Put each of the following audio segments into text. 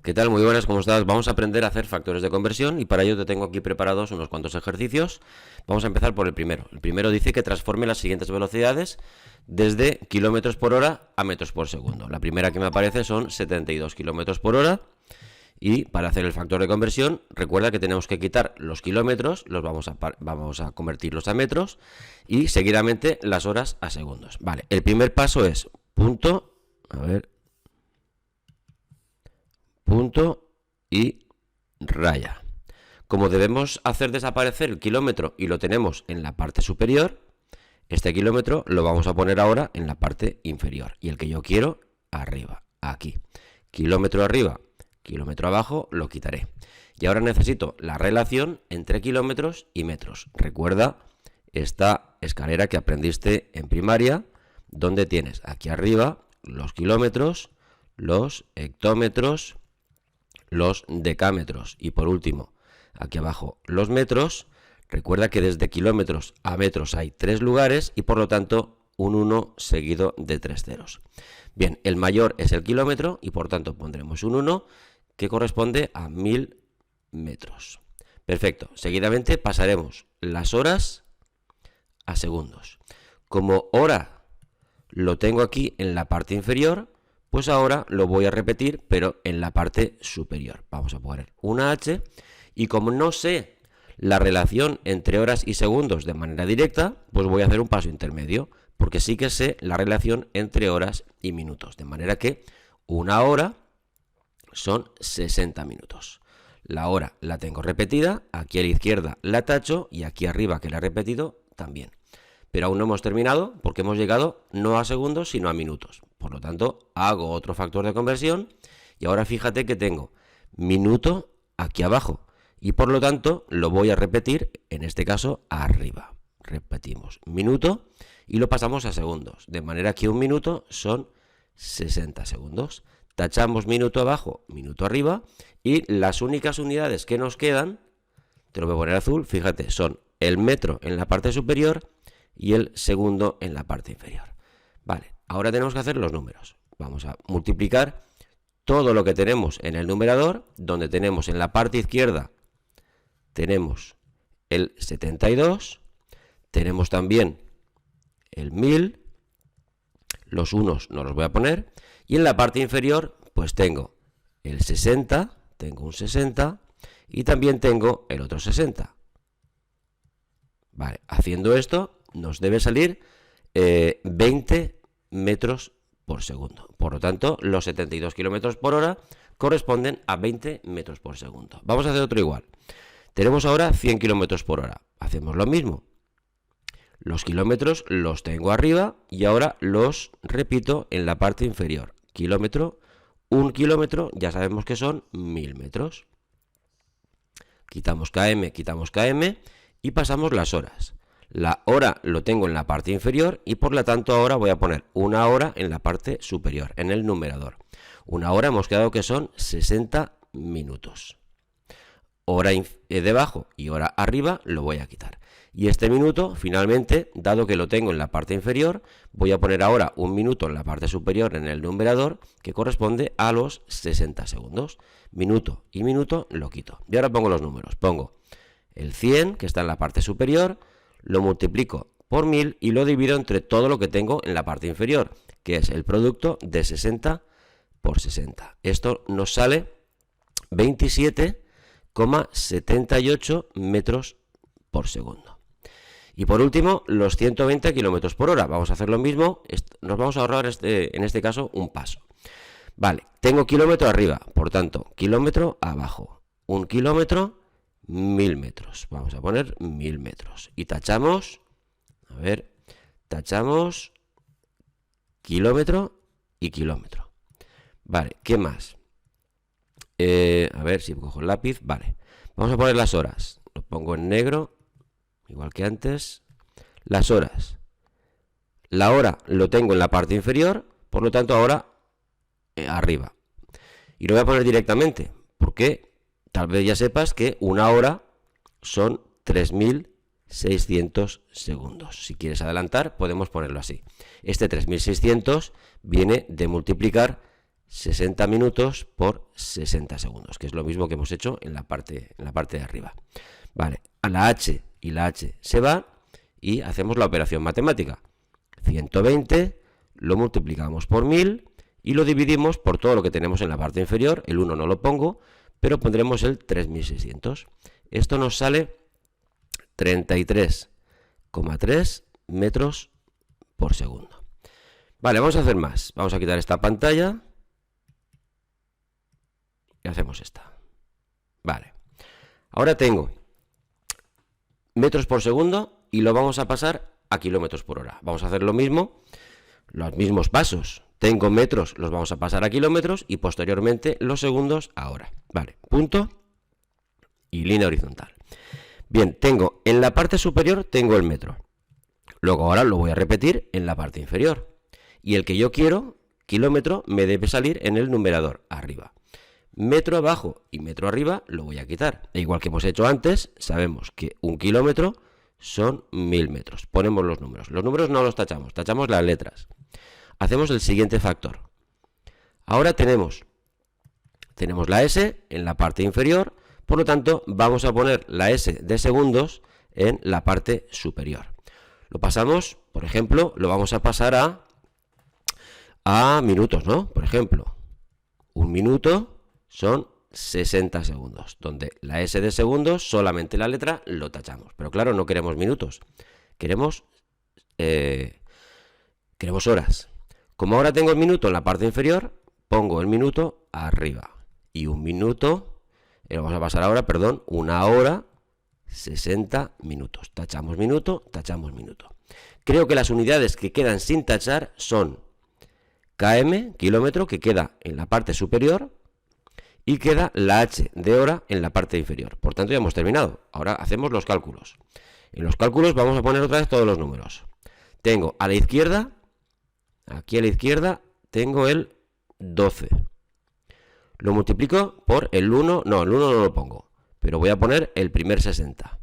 ¿Qué tal? Muy buenas, ¿cómo estás? Vamos a aprender a hacer factores de conversión y para ello te tengo aquí preparados unos cuantos ejercicios. Vamos a empezar por el primero. El primero dice que transforme las siguientes velocidades desde kilómetros por hora a metros por segundo. La primera que me aparece son 72 kilómetros por hora y para hacer el factor de conversión recuerda que tenemos que quitar los kilómetros, los vamos a convertirlos a metros y seguidamente las horas a segundos. Vale, el primer paso es punto y raya. Como debemos hacer desaparecer el kilómetro y lo tenemos en la parte superior, este kilómetro lo vamos a poner ahora en la parte inferior y el que yo quiero arriba, aquí. Kilómetro arriba, kilómetro abajo, lo quitaré. Y ahora necesito la relación entre kilómetros y metros. Recuerda esta escalera que aprendiste en primaria, donde tienes aquí arriba los kilómetros, los hectómetros, los decámetros y por último aquí abajo los metros. Recuerda que desde kilómetros a metros hay 3 lugares y por lo tanto un 1 seguido de 3 ceros. Bien, el mayor es el kilómetro y por tanto pondremos un 1 que corresponde a 1000 metros. Perfecto, seguidamente pasaremos las horas a segundos. Como hora lo tengo aquí en la parte inferior, pues ahora lo voy a repetir, pero en la parte superior. Vamos a poner una H y como no sé la relación entre horas y segundos de manera directa, pues voy a hacer un paso intermedio, porque sí que sé la relación entre horas y minutos. De manera que una hora son 60 minutos. La hora la tengo repetida, aquí a la izquierda la tacho y aquí arriba que la he repetido también. Pero aún no hemos terminado porque hemos llegado no a segundos sino a minutos. Por lo tanto, hago otro factor de conversión y ahora fíjate que tengo minuto aquí abajo y por lo tanto lo voy a repetir, en este caso arriba. Repetimos minuto y lo pasamos a segundos, de manera que un minuto son 60 segundos. Tachamos minuto abajo, minuto arriba y las únicas unidades que nos quedan, te lo voy a poner azul, fíjate, son el metro en la parte superior y el segundo en la parte inferior. Vale, ahora tenemos que hacer los números. Vamos a multiplicar todo lo que tenemos en el numerador, donde tenemos en la parte izquierda, tenemos el 72, tenemos también el 1000, los unos no los voy a poner, y en la parte inferior pues tengo el 60, tengo un 60 y también tengo el otro 60. Vale, haciendo esto nos debe salir 20 metros por segundo. Por lo tanto, los 72 kilómetros por hora corresponden a 20 metros por segundo. Vamos a hacer otro igual. Tenemos ahora 100 kilómetros por hora. Hacemos lo mismo. Los kilómetros los tengo arriba y ahora los repito en la parte inferior. Kilómetro, un kilómetro, ya sabemos que son 1000 metros. Quitamos km y pasamos las horas. La hora lo tengo en la parte inferior y por lo tanto ahora voy a poner una hora en la parte superior, en el numerador. Una hora hemos quedado que son 60 minutos. Hora debajo y hora arriba lo voy a quitar. Y este minuto, finalmente, dado que lo tengo en la parte inferior, voy a poner ahora un minuto en la parte superior en el numerador que corresponde a los 60 segundos. Minuto y minuto lo quito. Y ahora pongo los números. Pongo el 100 que está en la parte superior, lo multiplico por 1000 y lo divido entre todo lo que tengo en la parte inferior, que es el producto de 60 por 60. Esto nos sale 27,78 metros por segundo. Y por último, los 120 kilómetros por hora. Vamos a hacer lo mismo, nos vamos a ahorrar en este caso un paso. Vale, tengo kilómetro arriba, por tanto, kilómetro abajo. Un kilómetro, 1000 metros. Vamos a poner 1000 metros. Y tachamos, tachamos kilómetro y kilómetro. Vale, ¿qué más? A ver si cojo el lápiz. Vale, vamos a poner las horas. Lo pongo en negro, igual que antes. Las horas. La hora lo tengo en la parte inferior, por lo tanto ahora arriba. Y lo voy a poner directamente, porque tal vez ya sepas que una hora son 3600 segundos. Si quieres adelantar, podemos ponerlo así. Este 3600 viene de multiplicar 60 minutos por 60 segundos, que es lo mismo que hemos hecho en la parte de arriba. Vale, a la H y la H se va y hacemos la operación matemática. 120 lo multiplicamos por 1000 y lo dividimos por todo lo que tenemos en la parte inferior. El 1 no lo pongo, pero pondremos el 3600. Esto nos sale 33,3 metros por segundo. Vale, vamos a hacer más. Vamos a quitar esta pantalla y hacemos esta. Vale. Ahora tengo metros por segundo y lo vamos a pasar a kilómetros por hora. Vamos a hacer lo mismo, los mismos pasos. Tengo metros, los vamos a pasar a kilómetros y posteriormente los segundos a hora. Vale, punto y línea horizontal. Bien, tengo en la parte superior tengo el metro. Luego ahora lo voy a repetir en la parte inferior. Y el que yo quiero, kilómetro, me debe salir en el numerador arriba. Metro abajo y metro arriba lo voy a quitar. E igual que hemos hecho antes, sabemos que un kilómetro son 1000 metros. Ponemos los números. Los números no los tachamos, tachamos las letras. Hacemos el siguiente factor. Ahora tenemos la S en la parte inferior, por lo tanto vamos a poner la S de segundos en la parte superior. Lo pasamos, por ejemplo, lo vamos a pasar a minutos, ¿no? Por ejemplo, un minuto son 60 segundos, donde la S de segundos, solamente la letra, lo tachamos. Pero claro, no queremos minutos, queremos horas. Como ahora tengo el minuto en la parte inferior, pongo el minuto arriba. Y un minuto, vamos a pasar ahora, perdón, una hora, 60 minutos. Tachamos minuto, tachamos minuto. Creo que las unidades que quedan sin tachar son km, kilómetro, que queda en la parte superior, y queda la H de hora en la parte inferior. Por tanto, ya hemos terminado. Ahora hacemos los cálculos. En los cálculos vamos a poner otra vez todos los números. Tengo a la izquierda, aquí a la izquierda, tengo el 12. Lo multiplico por el 1, no, el 1 no lo pongo, pero voy a poner el primer 60.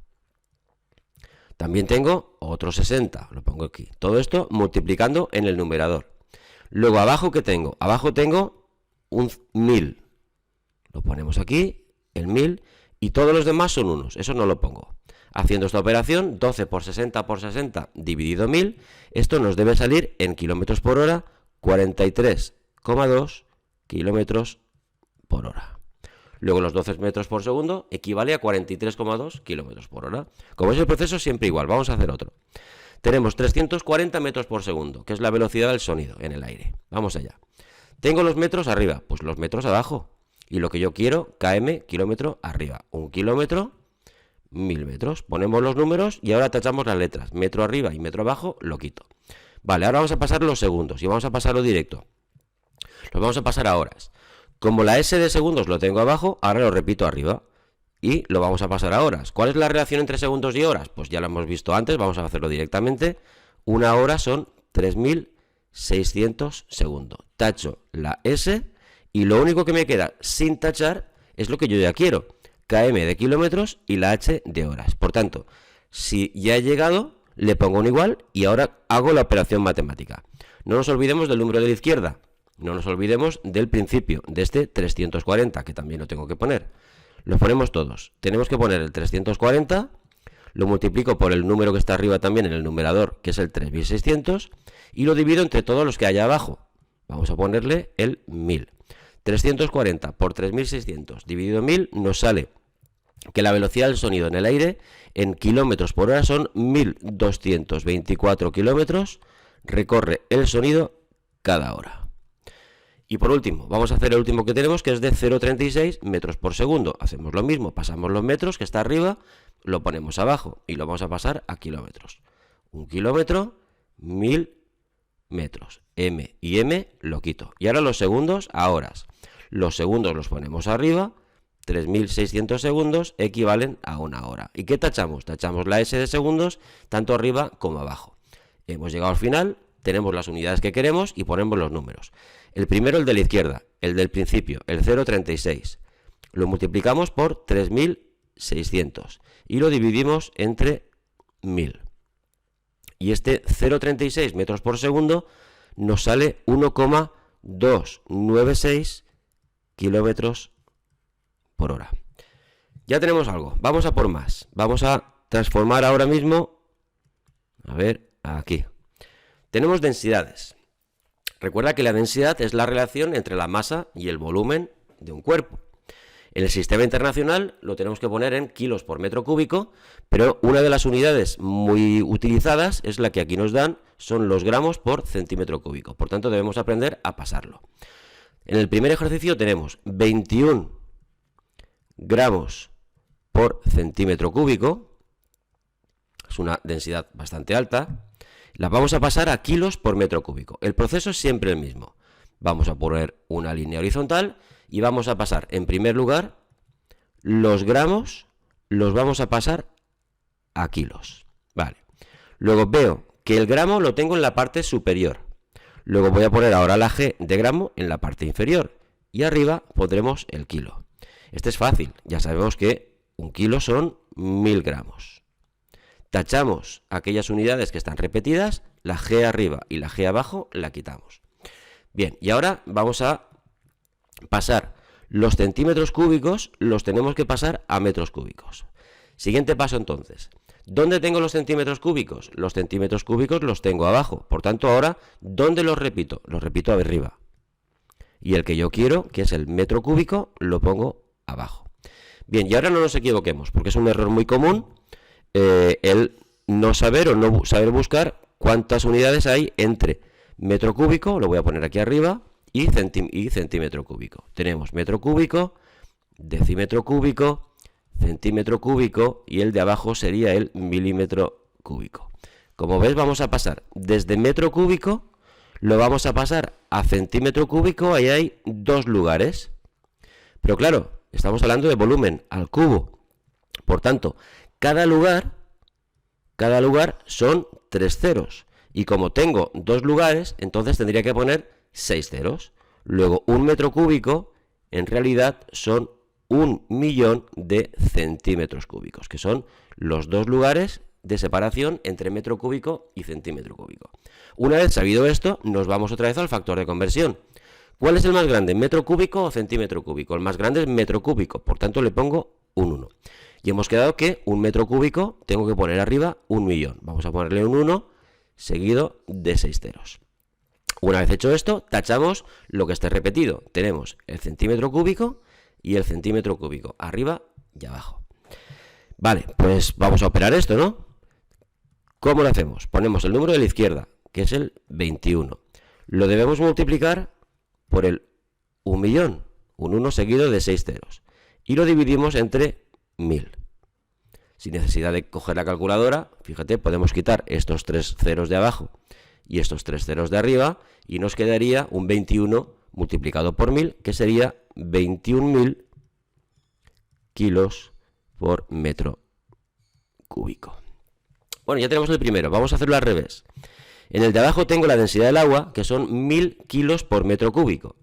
También tengo otro 60, lo pongo aquí. Todo esto multiplicando en el numerador. Luego, abajo, ¿qué tengo? Abajo tengo un 1000. Lo ponemos aquí, el 1000, y todos los demás son unos. Eso no lo pongo. Haciendo esta operación, 12 por 60 por 60 dividido 1000, esto nos debe salir en kilómetros por hora, 43,2 kilómetros por hora. Luego los 12 metros por segundo equivale a 43,2 kilómetros por hora. Como es el proceso, siempre igual. Vamos a hacer otro. Tenemos 340 metros por segundo, que es la velocidad del sonido en el aire. Vamos allá. Tengo los metros arriba, pues los metros abajo. Y lo que yo quiero, km, kilómetro arriba. Un kilómetro, 1000 metros. Ponemos los números y ahora tachamos las letras. Metro arriba y metro abajo, lo quito. Vale, ahora vamos a pasar los segundos y vamos a pasarlo directo. Los vamos a pasar a horas. Como la S de segundos lo tengo abajo, ahora lo repito arriba. Y lo vamos a pasar a horas. ¿Cuál es la relación entre segundos y horas? Pues ya lo hemos visto antes, vamos a hacerlo directamente. Una hora son 3600 segundos. Tacho la S y lo único que me queda sin tachar es lo que yo ya quiero. km de kilómetros y la H de horas. Por tanto, si ya he llegado, le pongo un igual y ahora hago la operación matemática. No nos olvidemos del número de la izquierda. No nos olvidemos del principio, de este 340, que también lo tengo que poner. Los ponemos todos. Tenemos que poner el 340, lo multiplico por el número que está arriba también en el numerador, que es el 3600, y lo divido entre todos los que hay abajo. Vamos a ponerle el 1000. 340 por 3600 dividido 1000 nos sale que la velocidad del sonido en el aire en kilómetros por hora son 1224 kilómetros. Recorre el sonido cada hora. Y por último, vamos a hacer el último que tenemos, que es de 0,36 metros por segundo. Hacemos lo mismo, pasamos los metros que está arriba, lo ponemos abajo y lo vamos a pasar a kilómetros. Un kilómetro, 1000 metros. M y M lo quito. Y ahora los segundos a horas. Los segundos los ponemos arriba, 3600 segundos equivalen a una hora. ¿Y qué tachamos? Tachamos la S de segundos, tanto arriba como abajo. Hemos llegado al final, tenemos las unidades que queremos y ponemos los números. El primero, el de la izquierda, el del principio, el 0,36. Lo multiplicamos por 3600 y lo dividimos entre 1000. Y este 0,36 metros por segundo nos sale 1,2 0,296 kilómetros por hora. Ya tenemos algo. Vamos a por más. Vamos a transformar ahora mismo. A ver, aquí. Tenemos densidades. Recuerda que la densidad es la relación entre la masa y el volumen de un cuerpo. En el sistema internacional lo tenemos que poner en kilos por metro cúbico, pero una de las unidades muy utilizadas es la que aquí nos dan, son los gramos por centímetro cúbico. Por tanto, debemos aprender a pasarlo. En el primer ejercicio tenemos 21 gramos por centímetro cúbico. Es una densidad bastante alta. La vamos a pasar a kilos por metro cúbico. El proceso es siempre el mismo. Vamos a poner una línea horizontal y vamos a pasar, en primer lugar, los gramos los vamos a pasar a kilos. Vale. Luego veo que el gramo lo tengo en la parte superior. Luego voy a poner ahora la G de gramo en la parte inferior. Y arriba pondremos el kilo. Este es fácil. Ya sabemos que un kilo son 1000 gramos. Tachamos aquellas unidades que están repetidas, la G arriba y la G abajo la quitamos. Bien, y ahora vamos a pasar los centímetros cúbicos, los tenemos que pasar a metros cúbicos. Siguiente paso entonces. ¿Dónde tengo los centímetros cúbicos? Los centímetros cúbicos los tengo abajo. Por tanto, ahora, ¿dónde los repito? Los repito arriba. Y el que yo quiero, que es el metro cúbico, lo pongo abajo. Bien, y ahora no nos equivoquemos, porque es un error muy común el no saber o no saber buscar cuántas unidades hay entre metro cúbico, lo voy a poner aquí arriba, y centímetro cúbico. Tenemos metro cúbico, decímetro cúbico, centímetro cúbico y el de abajo sería el milímetro cúbico. Como ves, vamos a pasar desde metro cúbico, lo vamos a pasar a centímetro cúbico, ahí hay dos lugares. Pero claro, estamos hablando de volumen al cubo. Por tanto, cada lugar son 3 ceros. Y como tengo dos lugares, entonces tendría que poner 6 ceros. Luego, un metro cúbico, en realidad, son 1.000.000 de centímetros cúbicos, que son los dos lugares de separación entre metro cúbico y centímetro cúbico. Una vez sabido esto, nos vamos otra vez al factor de conversión. ¿Cuál es el más grande, metro cúbico o centímetro cúbico? El más grande es metro cúbico, por tanto le pongo un 1. Y hemos quedado que un metro cúbico tengo que poner arriba 1.000.000. Vamos a ponerle un 1 seguido de 6 ceros. Una vez hecho esto, tachamos lo que esté repetido. Tenemos el centímetro cúbico y el centímetro cúbico, arriba y abajo. Vale, pues vamos a operar esto, ¿no? ¿Cómo lo hacemos? Ponemos el número de la izquierda, que es el 21. Lo debemos multiplicar por el 1.000.000, un 1 seguido de 6 ceros. Y lo dividimos entre 1000. Sin necesidad de coger la calculadora, fíjate, podemos quitar estos 3 ceros de abajo y estos 3 ceros de arriba y nos quedaría un 21 multiplicado por 1000, que sería 21.000 kilos por metro cúbico. Bueno, ya tenemos el primero, vamos a hacerlo al revés. En el de abajo tengo la densidad del agua, que son 1000 kilos por metro cúbico.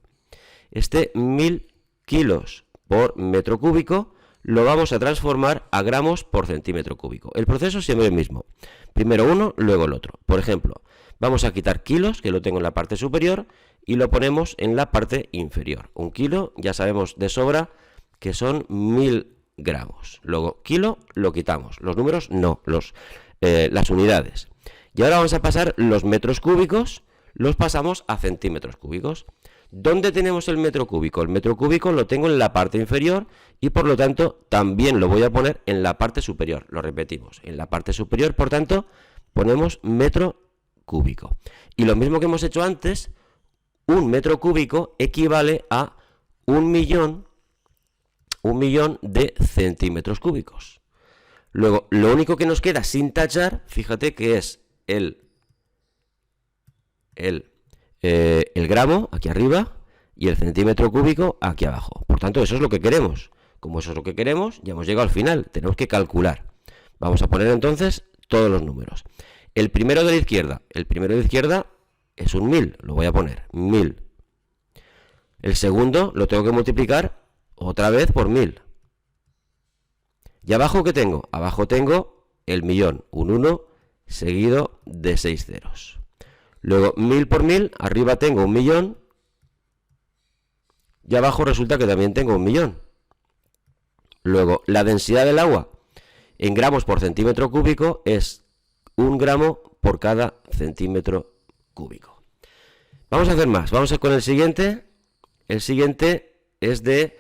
Este 1000 kilos por metro cúbico lo vamos a transformar a gramos por centímetro cúbico. El proceso es siempre el mismo. Primero uno, luego el otro. Por ejemplo, vamos a quitar kilos, que lo tengo en la parte superior, y lo ponemos en la parte inferior. Un kilo, ya sabemos de sobra que son 1000 gramos. Luego, kilo, lo quitamos. Los números no, las unidades. Y ahora vamos a pasar los metros cúbicos, los pasamos a centímetros cúbicos. ¿Dónde tenemos el metro cúbico? El metro cúbico lo tengo en la parte inferior y por lo tanto también lo voy a poner en la parte superior. Lo repetimos, en la parte superior, por tanto, ponemos metro cúbico. Y lo mismo que hemos hecho antes, un metro cúbico equivale a 1.000.000 de centímetros cúbicos. Luego, lo único que nos queda sin tachar, fíjate que es el gramo aquí arriba y el centímetro cúbico aquí abajo. Por tanto, eso es lo que queremos. Como eso es lo que queremos, ya hemos llegado al final. Tenemos que calcular. Vamos a poner entonces todos los números. El primero de la izquierda es un 1000. Lo voy a poner 1000. El segundo lo tengo que multiplicar otra vez por 1000. ¿Y abajo qué tengo? Abajo tengo el millón, un 1 seguido de 6 ceros. Luego 1000 por 1000, arriba tengo 1.000.000 y abajo resulta que también tengo 1.000.000. Luego, la densidad del agua en gramos por centímetro cúbico es 1 gramo por cada centímetro cúbico. Vamos a hacer más, vamos a ir con el siguiente. El siguiente es de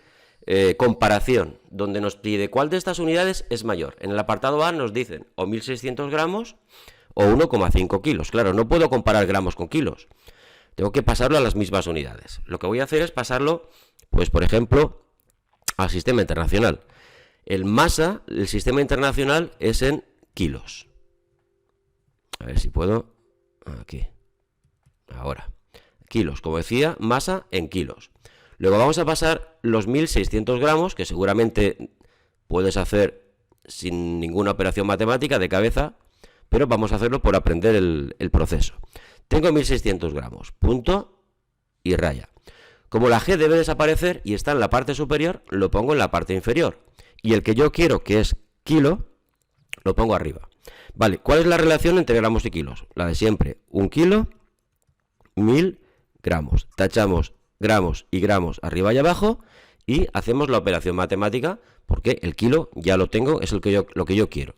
comparación, donde nos pide cuál de estas unidades es mayor. En el apartado A nos dicen o 1.600 gramos o 1,5 kilos. Claro, no puedo comparar gramos con kilos. Tengo que pasarlo a las mismas unidades. Lo que voy a hacer es pasarlo, pues por ejemplo, al sistema internacional. El masa, el sistema internacional es en kilos. A ver si puedo. Aquí. Ahora. Kilos, como decía, masa en kilos. Luego vamos a pasar los 1.600 gramos, que seguramente puedes hacer sin ninguna operación matemática de cabeza, pero vamos a hacerlo por aprender el proceso. Tengo 1.600 gramos, punto y raya. Como la G debe desaparecer y está en la parte superior, lo pongo en la parte inferior. Y el que yo quiero, que es kilo, lo pongo arriba. Vale, ¿cuál es la relación entre gramos y kilos? La de siempre, 1 kilo, 1.000 gramos. Tachamos gramos y gramos arriba y abajo y hacemos la operación matemática, porque el kilo ya lo tengo, es lo que yo quiero.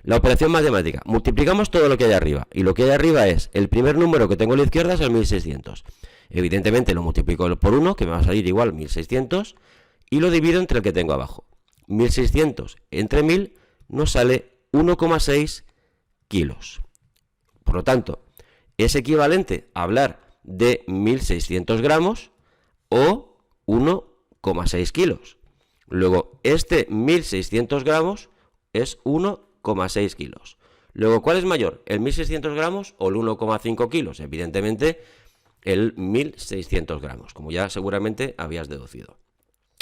La operación matemática, multiplicamos todo lo que hay arriba, y lo que hay arriba es, el primer número que tengo a la izquierda es el 1.600. Evidentemente lo multiplico por 1, que me va a salir igual 1.600, y lo divido entre el que tengo abajo. 1.600 entre 1.000 nos sale 1,6 kilos. Por lo tanto, es equivalente a hablar de 1.600 gramos o 1,6 kilos. Luego, este 1.600 gramos es 1,6 kilos. Luego, ¿cuál es mayor? ¿El 1.600 gramos o el 1,5 kilos? Evidentemente, el 1.600 gramos, como ya seguramente habías deducido.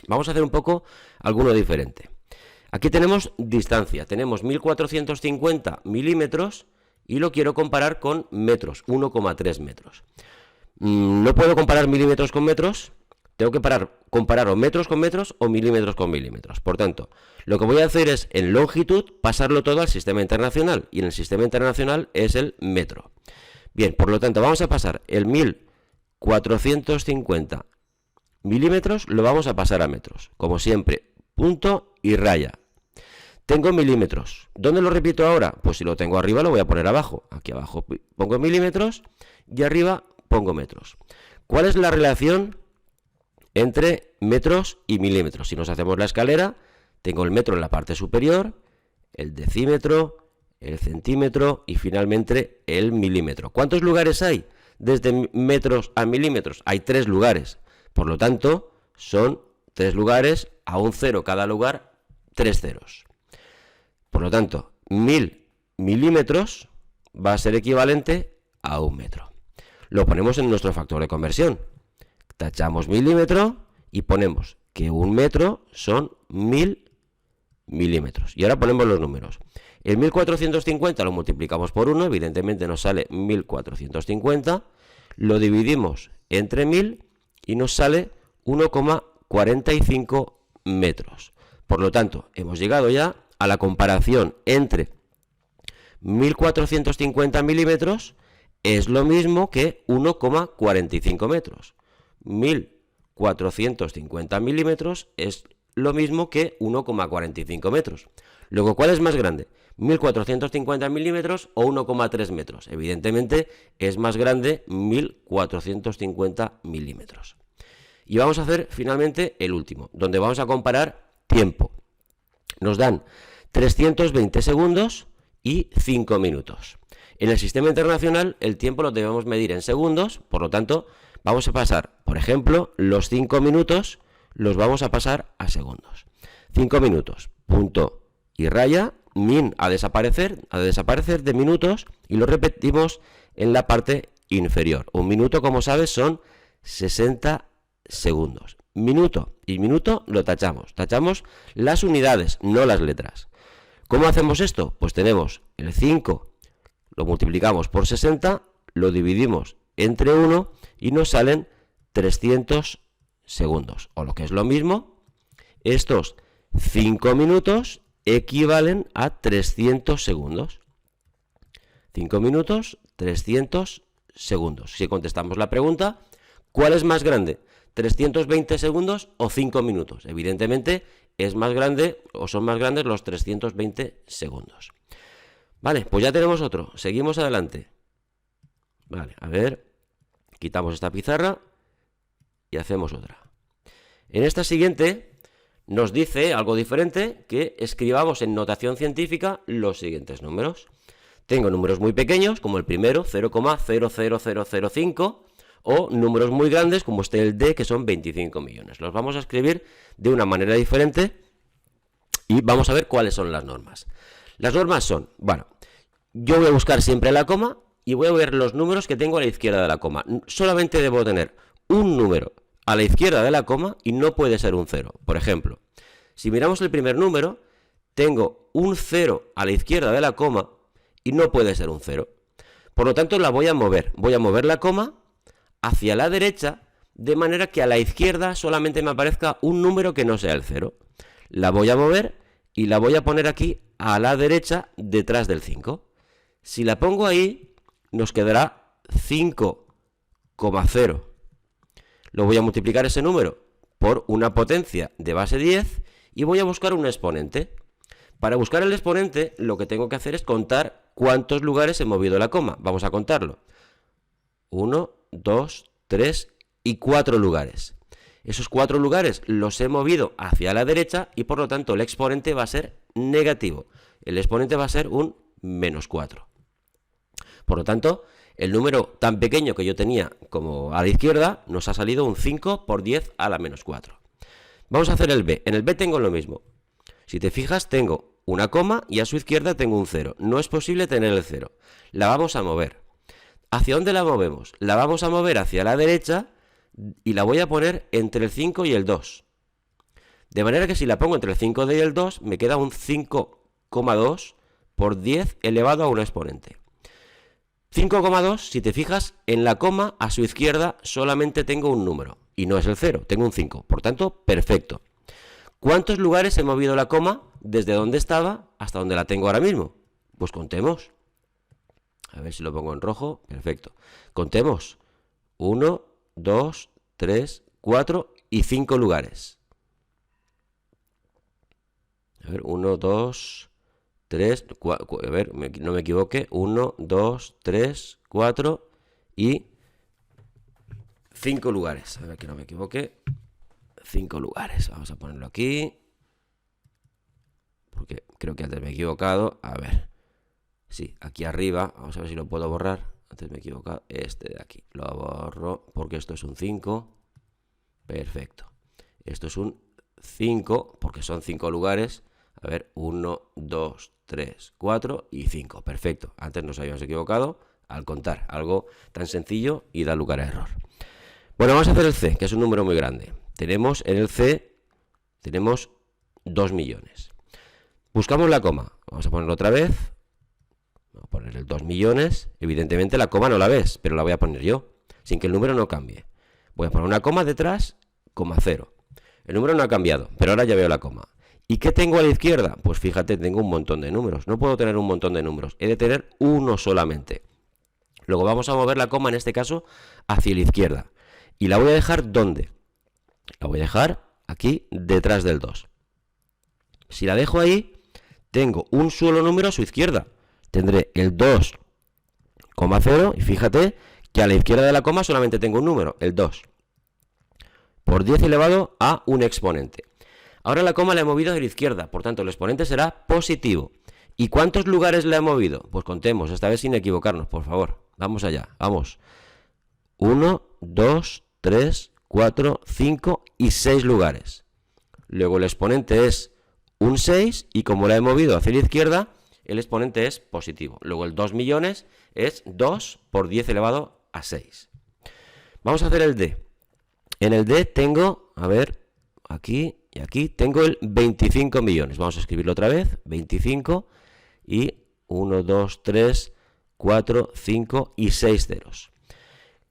Vamos a hacer un poco alguno diferente. Aquí tenemos distancia, tenemos 1.450 milímetros y lo quiero comparar con metros, 1,3 metros. No puedo comparar milímetros con metros, tengo que comparar o metros con metros o milímetros con milímetros. Por tanto, lo que voy a hacer es, en longitud, pasarlo todo al sistema internacional, y en el sistema internacional es el metro. Bien, por lo tanto, vamos a pasar el 1.450 milímetros, lo vamos a pasar a metros. Como siempre, punto y raya. Tengo milímetros. ¿Dónde lo repito ahora? Pues si lo tengo arriba, lo voy a poner abajo. Aquí abajo pongo milímetros y arriba pongo metros. ¿Cuál es la relación entre metros y milímetros? Si nos hacemos la escalera, tengo el metro en la parte superior, el decímetro, el centímetro y finalmente el milímetro. ¿Cuántos lugares hay desde metros a milímetros? Hay 3 lugares. Por lo tanto, son 3 lugares, a un 0 cada lugar, 3 ceros. Por lo tanto, 1.000 milímetros va a ser equivalente a 1 metro. Lo ponemos en nuestro factor de conversión. Tachamos milímetro y ponemos que 1 metro son 1.000 milímetros. Y ahora ponemos los números. El 1.450 lo multiplicamos por 1, evidentemente nos sale 1.450. Lo dividimos entre 1.000 y nos sale 1,45 metros. Por lo tanto, hemos llegado ya a la comparación entre 1.450 milímetros es lo mismo que 1,45 metros. 1.450 milímetros es lo mismo que 1,45 metros. Luego, ¿cuál es más grande? 1.450 milímetros o 1,3 metros. Evidentemente es más grande 1.450 milímetros. Y vamos a hacer finalmente el último, donde vamos a comparar tiempo. Nos dan 320 segundos y 5 minutos. En el sistema internacional el tiempo lo debemos medir en segundos, por lo tanto vamos a pasar, por ejemplo, los 5 minutos los vamos a pasar a segundos. 5 minutos, punto y raya, min a desaparecer de minutos y lo repetimos en la parte inferior. Un minuto, como sabes, son 60 segundos. Minuto y minuto lo tachamos. Tachamos las unidades, no las letras. ¿Cómo hacemos esto? Pues tenemos el 5, lo multiplicamos por 60, lo dividimos entre 1 y nos salen 300 segundos. O lo que es lo mismo, estos 5 minutos equivalen a 300 segundos. 5 minutos, 300 segundos. Si contestamos la pregunta, ¿cuál es más grande? 320 segundos o 5 minutos. Evidentemente es más grande o son más grandes los 320 segundos. Vale, pues ya tenemos otro. Seguimos adelante. Vale, a ver. Quitamos esta pizarra y hacemos otra. En esta siguiente nos dice algo diferente, que escribamos en notación científica los siguientes números. Tengo números muy pequeños, como el primero, 0,00005, o números muy grandes, como este el D, que son 25 millones. Los vamos a escribir de una manera diferente y vamos a ver cuáles son las normas. Las normas son, bueno, yo voy a buscar siempre la coma y voy a ver los números que tengo a la izquierda de la coma. Solamente debo tener un número a la izquierda de la coma y no puede ser un 0. Por ejemplo, si miramos el primer número, tengo un 0 a la izquierda de la coma y no puede ser un 0. Por lo tanto, la voy a mover. Voy a mover la coma hacia la derecha, de manera que a la izquierda solamente me aparezca un número que no sea el 0. La voy a mover y la voy a poner aquí a la derecha, detrás del 5. Si la pongo ahí, nos quedará 5,0. Lo voy a multiplicar ese número por una potencia de base 10 y voy a buscar un exponente. Para buscar el exponente, lo que tengo que hacer es contar cuántos lugares he movido la coma. Vamos a contarlo. 1, 2, 3 y 4 lugares. Esos 4 lugares los he movido hacia la derecha y por lo tanto el exponente va a ser negativo. El exponente va a ser un -4. Por lo tanto, el número tan pequeño que yo tenía como a la izquierda nos ha salido un 5 por 10 a la -4. Vamos a hacer el B. En el B tengo lo mismo. Si te fijas, tengo una coma y a su izquierda tengo un 0. No es posible tener el 0. La vamos a mover. ¿Hacia dónde la movemos? La vamos a mover hacia la derecha y la voy a poner entre el 5 y el 2. De manera que si la pongo entre el 5 y el 2, me queda un 5,2 por 10 elevado a un exponente. 5,2, si te fijas, en la coma a su izquierda solamente tengo un número, y no es el 0, tengo un 5, por tanto, perfecto. ¿Cuántos lugares he movido la coma desde donde estaba hasta donde la tengo ahora mismo? Pues contemos. A ver si lo pongo en rojo, perfecto. Contemos. 1, 2, 3, 4 y 5 lugares. A ver, 1, 2, 3, 4, a ver, no me equivoque, 1, 2, 3, 4 y 5 lugares. A ver que no me equivoque, 5 lugares. Vamos a ponerlo aquí, porque creo que antes me he equivocado. A ver, sí, aquí arriba, vamos a ver si lo puedo borrar. Antes me he equivocado, este de aquí, lo borro porque esto es un 5. Perfecto. Esto es un 5 porque son 5 lugares. A ver, 1, 2, 3, 4 y 5. Perfecto. Antes nos habíamos equivocado al contar. Algo tan sencillo y da lugar a error. Bueno, vamos a hacer el C, que es un número muy grande. Tenemos en el C, tenemos 2 millones. Buscamos la coma. Vamos a ponerlo otra vez. Vamos a poner el 2 millones. Evidentemente la coma no la ves, pero la voy a poner yo, sin que el número no cambie. Voy a poner una coma detrás, coma 0. El número no ha cambiado, pero ahora ya veo la coma. ¿Y qué tengo a la izquierda? Pues fíjate, tengo un montón de números. No puedo tener un montón de números. He de tener uno solamente. Luego vamos a mover la coma, en este caso, hacia la izquierda. ¿Y la voy a dejar dónde? La voy a dejar aquí, detrás del 2. Si la dejo ahí, tengo un solo número a su izquierda. Tendré el 2,0 y fíjate que a la izquierda de la coma solamente tengo un número, el 2. Por 10 elevado a un exponente. Ahora la coma la he movido hacia la izquierda, por tanto el exponente será positivo. ¿Y cuántos lugares la he movido? Pues contemos, esta vez sin equivocarnos, por favor. Vamos allá, vamos. 1, 2, 3, 4, 5 y 6 lugares. Luego el exponente es un 6 y como la he movido hacia la izquierda, el exponente es positivo. Luego el 2 millones es 2 por 10 elevado a 6. Vamos a hacer el D. En el D tengo, a ver, aquí y aquí tengo el 25 millones. Vamos a escribirlo otra vez, 25 y 1, 2, 3, 4, 5 y 6 ceros.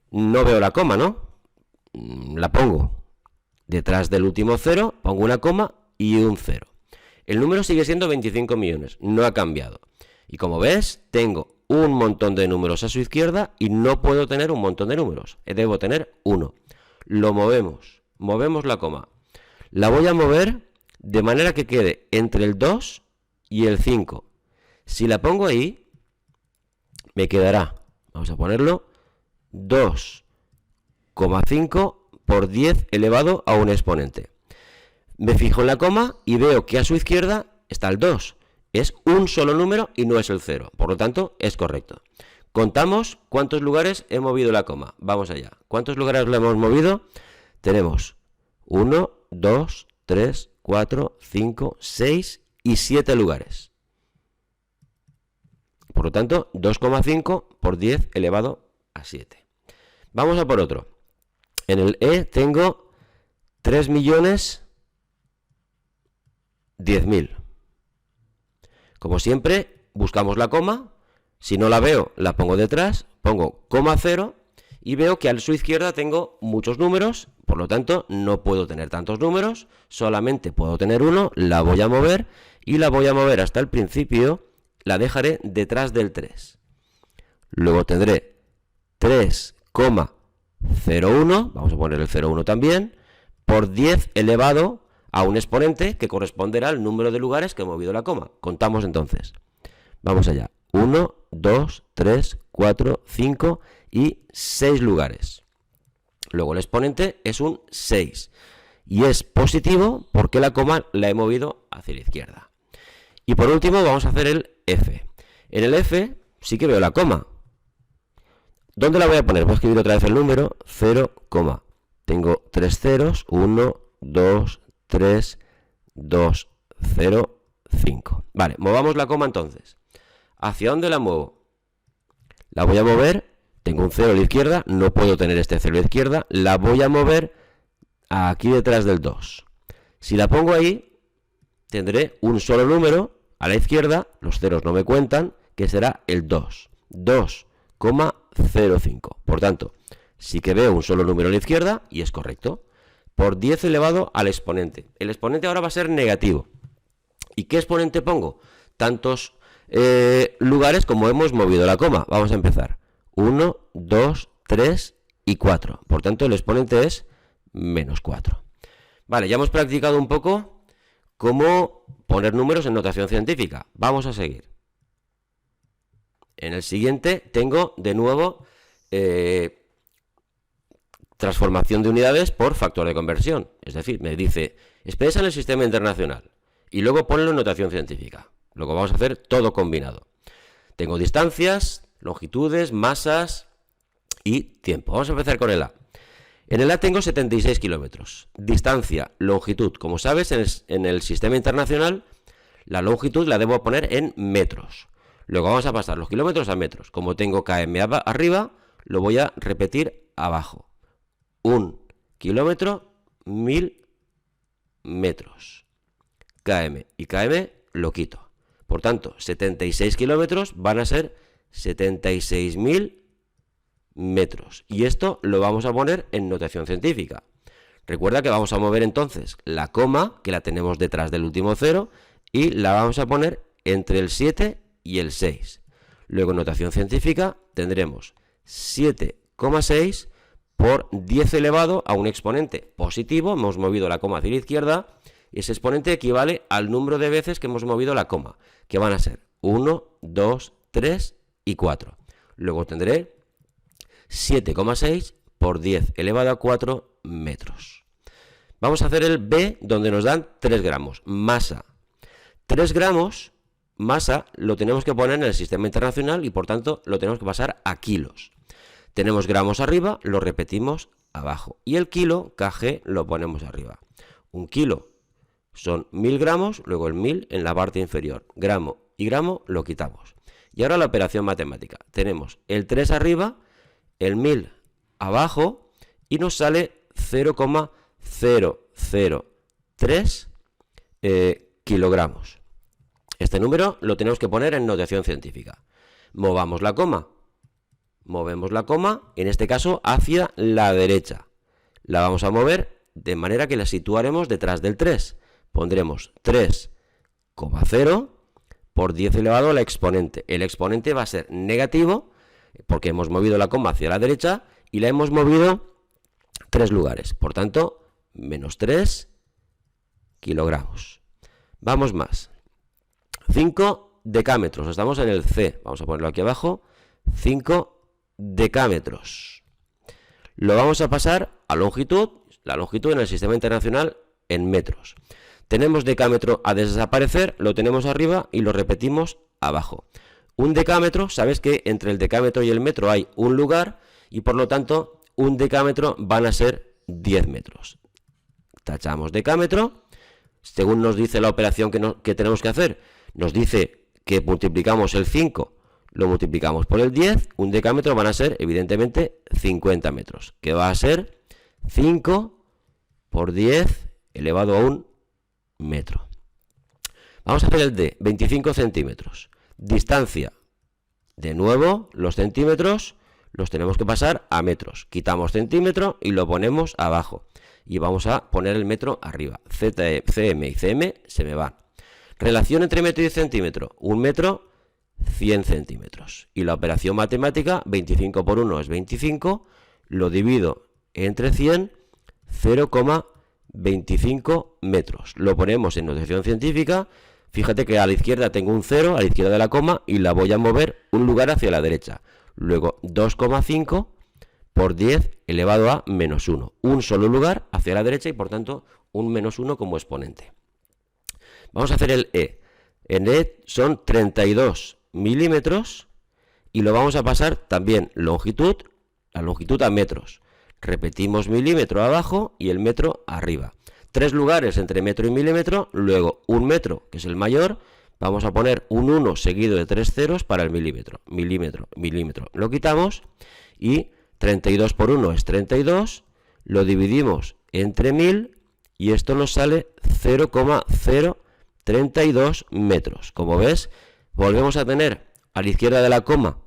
No veo la coma, ¿no? La pongo detrás del último 0, pongo una coma y un 0. El número sigue siendo 25 millones, no ha cambiado. Y como ves, tengo un montón de números a su izquierda y no puedo tener un montón de números. Debo tener uno. lo movemos. Movemos la coma. La voy a mover de manera que quede entre el 2 y el 5. Si la pongo ahí, me quedará, vamos a ponerlo, 2,5 por 10 elevado a un exponente. Me fijo en la coma y veo que a su izquierda está el 2. Es un solo número y no es el 0. Por lo tanto, es correcto. Contamos cuántos lugares he movido la coma. Vamos allá. ¿Cuántos lugares le hemos movido? Tenemos 1, 2, 3, 4, 5, 6 y 7 lugares. Por lo tanto, 2,5 por 10 elevado a 7. Vamos a por otro. En el E tengo 3.010.000. Como siempre, buscamos la coma. Si no la veo, la pongo detrás, pongo coma 0 y veo que a su izquierda tengo muchos números, por lo tanto no puedo tener tantos números, solamente puedo tener uno, la voy a mover y la voy a mover hasta el principio, la dejaré detrás del 3. Luego tendré 3,01, vamos a poner el 0,1 también, por 10 elevado a un exponente que corresponderá al número de lugares que he movido la coma. Contamos entonces. Vamos allá. 1, 2, 3, 4, 5 y 6 lugares. Luego el exponente es un 6 y es positivo porque la coma la he movido hacia la izquierda. Y por último vamos a hacer el F. En el F sí que veo la coma. ¿Dónde la voy a poner? Voy a escribir otra vez el número 0, tengo 3 ceros, 1, 2, 3, 2, 0, 5. Vale, movamos la coma entonces. ¿Hacia dónde la muevo? La voy a mover, tengo un 0 a la izquierda, no puedo tener este 0 a la izquierda, la voy a mover aquí detrás del 2. Si la pongo ahí, tendré un solo número a la izquierda, los ceros no me cuentan, que será el 2, 2,05. Por tanto, sí que veo un solo número a la izquierda y es correcto. Por 10 elevado al exponente. El exponente ahora va a ser negativo. ¿Y qué exponente pongo? Tantos lugares como hemos movido la coma. Vamos a empezar. 1, 2, 3 y 4. Por tanto, el exponente es menos 4. Vale, ya hemos practicado un poco cómo poner números en notación científica. Vamos a seguir. En el siguiente tengo de nuevo transformación de unidades por factor de conversión. Es decir, me dice, expresa en el sistema internacional y luego ponlo en notación científica. Luego vamos a hacer todo combinado. Tengo distancias, longitudes, masas y tiempo. Vamos a empezar con el A. En el A tengo 76 kilómetros. Distancia, longitud. Como sabes, en el sistema internacional, la longitud la debo poner en metros. Luego vamos a pasar los kilómetros a metros. Como tengo km arriba, lo voy a repetir abajo. 1 kilómetro, 1000 metros. km y km lo quito. Por tanto, 76 kilómetros van a ser 76.000 metros. Y esto lo vamos a poner en notación científica. Recuerda que vamos a mover entonces la coma, que la tenemos detrás del último 0, y la vamos a poner entre el 7 y el 6. Luego en notación científica tendremos 7,6 por 10 elevado a un exponente positivo. Hemos movido la coma hacia la izquierda. Y ese exponente equivale al número de veces que hemos movido la coma, que van a ser 1, 2, 3 y 4. Luego tendré 7,6 por 10 elevado a 4 metros. Vamos a hacer el B, donde nos dan 3 gramos. Masa. 3 gramos, masa, lo tenemos que poner en el sistema internacional y por tanto lo tenemos que pasar a kilos. Tenemos gramos arriba, lo repetimos abajo. Y el kilo, kg, lo ponemos arriba. Un kilo son 1000 gramos, luego el 1000 en la parte inferior. Gramo y gramo lo quitamos. Y ahora la operación matemática. Tenemos el 3 arriba, el 1000 abajo y nos sale 0,003 kilogramos. Este número lo tenemos que poner en notación científica. Movamos la coma. Movemos la coma, en este caso, hacia la derecha. La vamos a mover de manera que la situaremos detrás del 3. Pondremos 3,0 por 10 elevado al exponente. El exponente va a ser negativo porque hemos movido la coma hacia la derecha y la hemos movido 3 lugares. Por tanto, menos 3 kilogramos. Vamos más. 5 decámetros. Estamos en el C. Vamos a ponerlo aquí abajo. 5 decámetros. Lo vamos a pasar a longitud. La longitud en el sistema internacional en metros. Tenemos decámetro a desaparecer, lo tenemos arriba y lo repetimos abajo. Un decámetro, sabes que entre el decámetro y el metro hay un lugar y por lo tanto un decámetro van a ser 10 metros. Tachamos decámetro. Según nos dice la operación que tenemos que hacer, nos dice que multiplicamos el 5, lo multiplicamos por el 10, un decámetro van a ser evidentemente 50 metros, que va a ser 5 por 10 elevado a un metro. Vamos a hacer el D, 25 centímetros. Distancia, de nuevo, los centímetros los tenemos que pasar a metros. Quitamos centímetro y lo ponemos abajo. Y vamos a poner el metro arriba. CM y CM se me van. Relación entre metro y centímetro. Un metro, 100 centímetros. Y la operación matemática, 25 por 1 es 25. Lo divido entre 100, 0,25 metros. Lo ponemos en notación científica. Fíjate que a la izquierda tengo un 0, a la izquierda de la coma, y la voy a mover un lugar hacia la derecha. Luego 2,5 por 10 elevado a menos 1. Un solo lugar hacia la derecha y por tanto un menos 1 como exponente. Vamos a hacer el E. En E son 32 milímetros y lo vamos a pasar también longitud, la longitud a metros. Repetimos milímetro abajo y el metro arriba. 3 lugares entre metro y milímetro, luego un metro, que es el mayor, vamos a poner un 1 seguido de 3 ceros para el milímetro. Milímetro, milímetro. Lo quitamos y 32 por 1 es 32, lo dividimos entre 1000 y esto nos sale 0,032 metros. Como ves, volvemos a tener a la izquierda de la coma,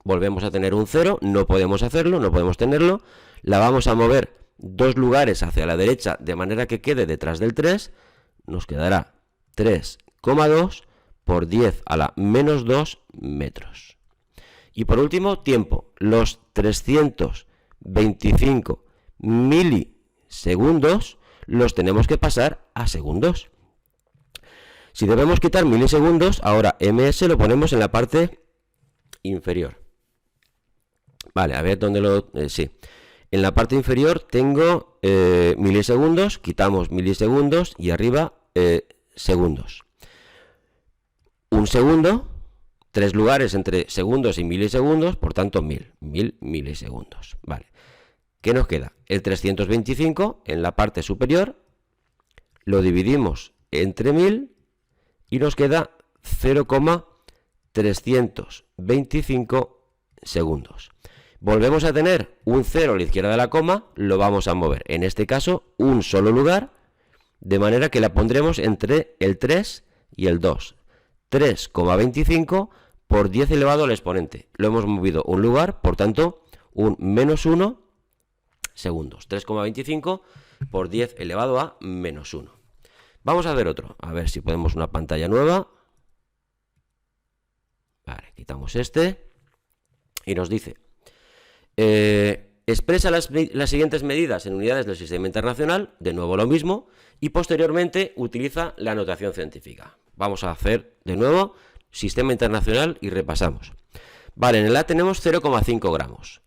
volvemos a tener un 0, no podemos hacerlo, no podemos tenerlo, la vamos a mover 2 lugares hacia la derecha de manera que quede detrás del 3, nos quedará 3,2 por 10 a la menos 2 metros. Y por último, tiempo. Los 325 milisegundos los tenemos que pasar a segundos. Si debemos quitar milisegundos, ahora ms lo ponemos en la parte inferior. Vale, a ver dónde lo... sí. En la parte inferior tengo milisegundos, quitamos milisegundos y arriba segundos. Un segundo, 3 lugares entre segundos y milisegundos, por tanto 1000 milisegundos. Vale. ¿Qué nos queda? El 325 en la parte superior, lo dividimos entre 1000 y nos queda 0,325 segundos. Volvemos a tener un 0 a la izquierda de la coma, lo vamos a mover, en este caso, un solo lugar, de manera que la pondremos entre el 3 y el 2. 3,25 por 10 elevado al exponente. Lo hemos movido un lugar, por tanto, un menos 1 segundos. 3,25 por 10 elevado a menos 1. Vamos a ver otro. A ver si podemos una pantalla nueva. Vale, quitamos este. Y nos dice... expresa las siguientes medidas en unidades del sistema internacional, de nuevo lo mismo, y posteriormente utiliza la notación científica. Vamos a hacer de nuevo sistema internacional y repasamos. Vale, en el A tenemos 0,5 gramos.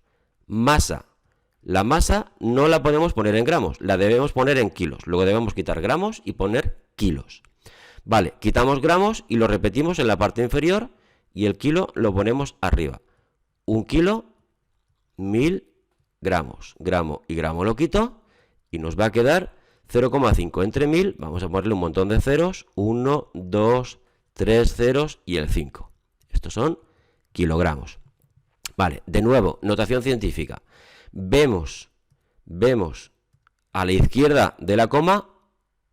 Masa. La masa no la podemos poner en gramos, la debemos poner en kilos. Luego debemos quitar gramos y poner kilos. Vale, quitamos gramos y lo repetimos en la parte inferior y el kilo lo ponemos arriba. Un kilo, 1000 gramos. Gramo y gramo lo quito y nos va a quedar 0,5 entre 1000. Vamos a ponerle un montón de ceros. 1, 2, 3 ceros y el 5. Estos son kilogramos. Vale, de nuevo, notación científica. Vemos a la izquierda de la coma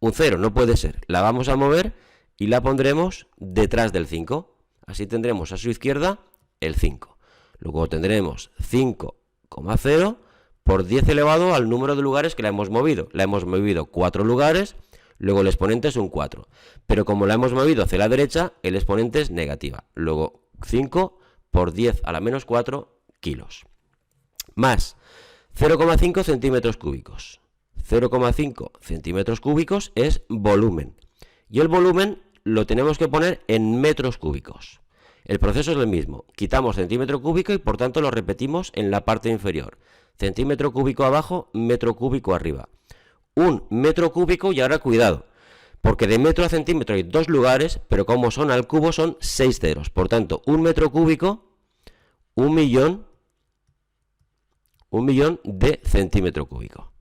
un 0, no puede ser. La vamos a mover y la pondremos detrás del 5. Así tendremos a su izquierda el 5. Luego tendremos 5,0 por 10 elevado al número de lugares que la hemos movido. La hemos movido 4 lugares, luego el exponente es un 4. Pero como la hemos movido hacia la derecha, el exponente es negativa. Luego 5 por 10 a la menos 4 kilos. Más 0,5 centímetros cúbicos. 0,5 centímetros cúbicos es volumen. Y el volumen lo tenemos que poner en metros cúbicos. El proceso es el mismo. Quitamos centímetro cúbico y por tanto lo repetimos en la parte inferior. Centímetro cúbico abajo, metro cúbico arriba. Un metro cúbico, y ahora cuidado, porque de metro a centímetro hay dos lugares, pero como son al cubo son 6 ceros. Por tanto, un metro cúbico, un millón de centímetro cúbico.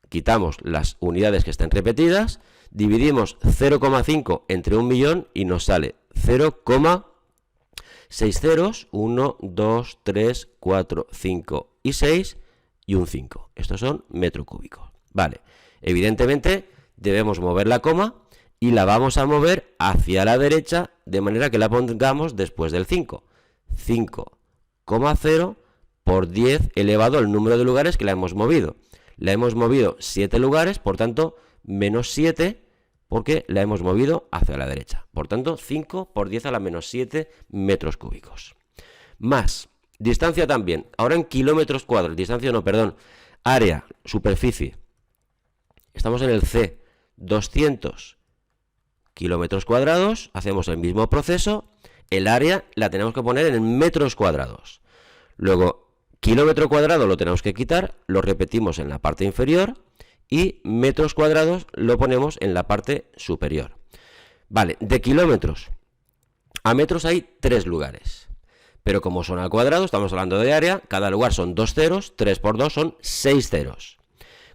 Quitamos las unidades que estén repetidas, dividimos 0,5 entre un millón y nos sale 0,6 ceros, 1, 2, 3, 4, 5 y 6 y un 5. Estos son metro cúbico. Vale, evidentemente debemos mover la coma y la vamos a mover hacia la derecha de manera que la pongamos después del 5. 5,0 por 10 elevado al número de lugares que la hemos movido. La hemos movido 7 lugares, por tanto, menos 7, porque la hemos movido hacia la derecha. Por tanto, 5 por 10 a la menos 7 metros cúbicos. Más, distancia también. Ahora en kilómetros cuadrados. Distancia no, perdón. Área, superficie. Estamos en el C. 200 kilómetros cuadrados. Hacemos el mismo proceso. El área la tenemos que poner en metros cuadrados. Luego, kilómetro cuadrado lo tenemos que quitar, lo repetimos en la parte inferior y metros cuadrados lo ponemos en la parte superior. Vale, de kilómetros a metros hay 3 lugares, pero como son al cuadrado, estamos hablando de área, cada lugar son 2 ceros, 3 por 2 son 6 ceros.